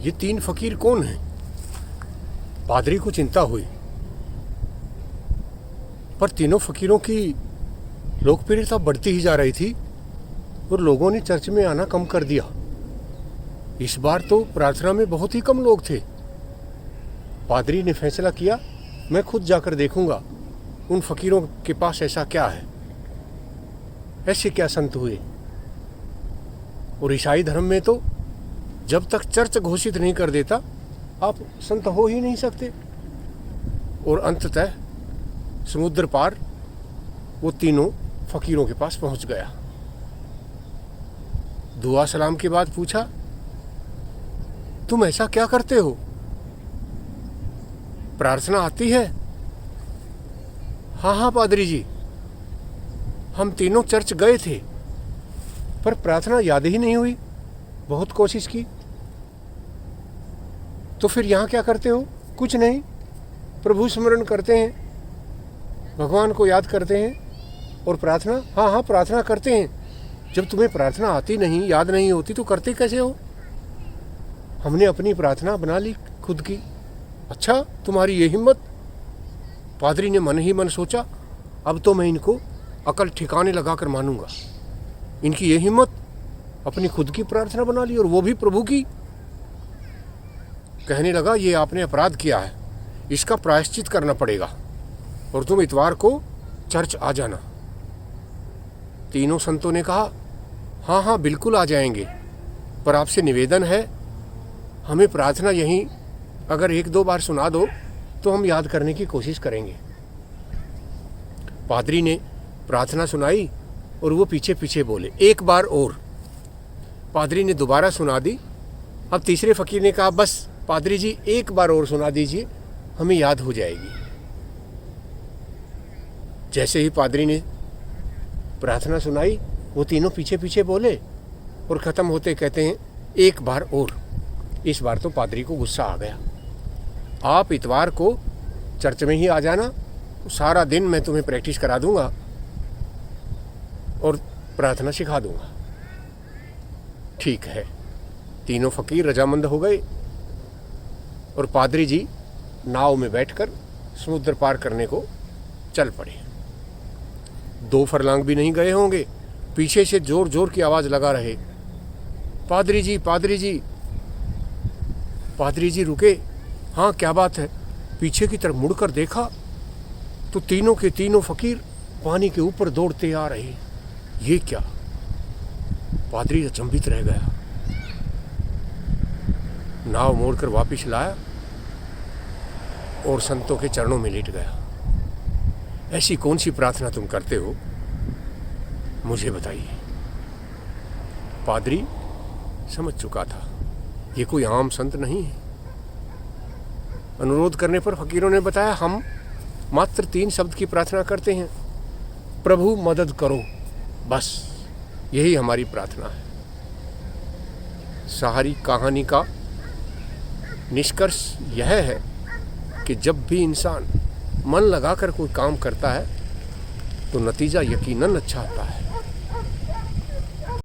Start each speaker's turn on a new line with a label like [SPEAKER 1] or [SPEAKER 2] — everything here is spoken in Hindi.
[SPEAKER 1] ये 3 फकीर कौन हैं? पादरी को चिंता हुई, पर तीनों फकीरों की लोकप्रियता बढ़ती ही जा रही थी और लोगों ने चर्च में आना कम कर दिया। इस बार तो प्रार्थना में बहुत ही कम लोग थे। पादरी ने फैसला किया, मैं खुद जाकर देखूंगा उन फकीरों के पास ऐसा क्या है, ऐसे क्या संत हुए। और ईसाई धर्म में तो जब तक चर्च घोषित नहीं कर देता आप संत हो ही नहीं सकते। और अंततः समुद्र पार वो तीनों फकीरों के पास पहुंच गया। दुआ सलाम के बाद पूछा, तुम ऐसा क्या करते हो? प्रार्थना आती है? हाँ पादरी जी, हम तीनों चर्च गए थे पर प्रार्थना याद ही नहीं हुई, बहुत कोशिश की। तो फिर यहाँ क्या करते हो? कुछ नहीं, प्रभु स्मरण करते हैं, भगवान को याद करते हैं। और प्रार्थना? हाँ प्रार्थना करते हैं। जब तुम्हें प्रार्थना आती नहीं, याद नहीं होती तो करते कैसे हो? हमने अपनी प्रार्थना बना ली खुद की। अच्छा, तुम्हारी ये हिम्मत? पादरी ने मन ही मन सोचा, अब तो मैं इनको अकल ठिकाने लगाकर मानूंगा। इनकी ये हिम्मत, अपनी खुद की प्रार्थना बना ली और वो भी प्रभु की। कहने लगा, ये आपने अपराध किया है, इसका प्रायश्चित करना पड़ेगा और तुम इतवार को चर्च आ जाना। तीनों संतों ने कहा, हाँ बिल्कुल आ जाएंगे, पर आपसे निवेदन है, हमें प्रार्थना यहीं अगर 1-2 बार सुना दो तो हम याद करने की कोशिश करेंगे। पादरी ने प्रार्थना सुनाई और वो पीछे पीछे बोले, 1 बार और। पादरी ने दोबारा सुना दी। अब तीसरे फकीर ने कहा, बस पादरी जी 1 बार और सुना दीजिए, हमें याद हो जाएगी। जैसे ही पादरी ने प्रार्थना सुनाई, वो तीनों पीछे पीछे बोले और ख़त्म होते कहते हैं, 1 बार और। इस बार तो पादरी को गुस्सा आ गया। आप इतवार को चर्च में ही आ जाना, सारा दिन मैं तुम्हें प्रैक्टिस करा दूंगा और प्रार्थना सिखा दूंगा। ठीक है। तीनों फकीर रजामंद हो गए और पादरी जी नाव में बैठकर समुद्र पार करने को चल पड़े। 2 फरलांग भी नहीं गए होंगे, पीछे से जोर जोर की आवाज़ लगा रहे, पादरी जी पादरी जी। पादरी जी रुके। हाँ, क्या बात है? पीछे की तरफ मुड़कर देखा तो तीनों के तीनों फकीर पानी के ऊपर दौड़ते आ रहे। ये क्या? पादरी अचंभित रह गया। नाव मोड़कर वापस लाया और संतों के चरणों में लेट गया। ऐसी कौन सी प्रार्थना तुम करते हो, मुझे बताइए। पादरी समझ चुका था ये कोई आम संत नहीं है। अनुरोध करने पर फकीरों ने बताया, हम मात्र 3 शब्द की प्रार्थना करते हैं, प्रभु मदद करो, बस यही हमारी प्रार्थना है। सारी कहानी का निष्कर्ष यह है कि जब भी इंसान मन लगाकर कोई काम करता है तो नतीजा यकीनन अच्छा आता है।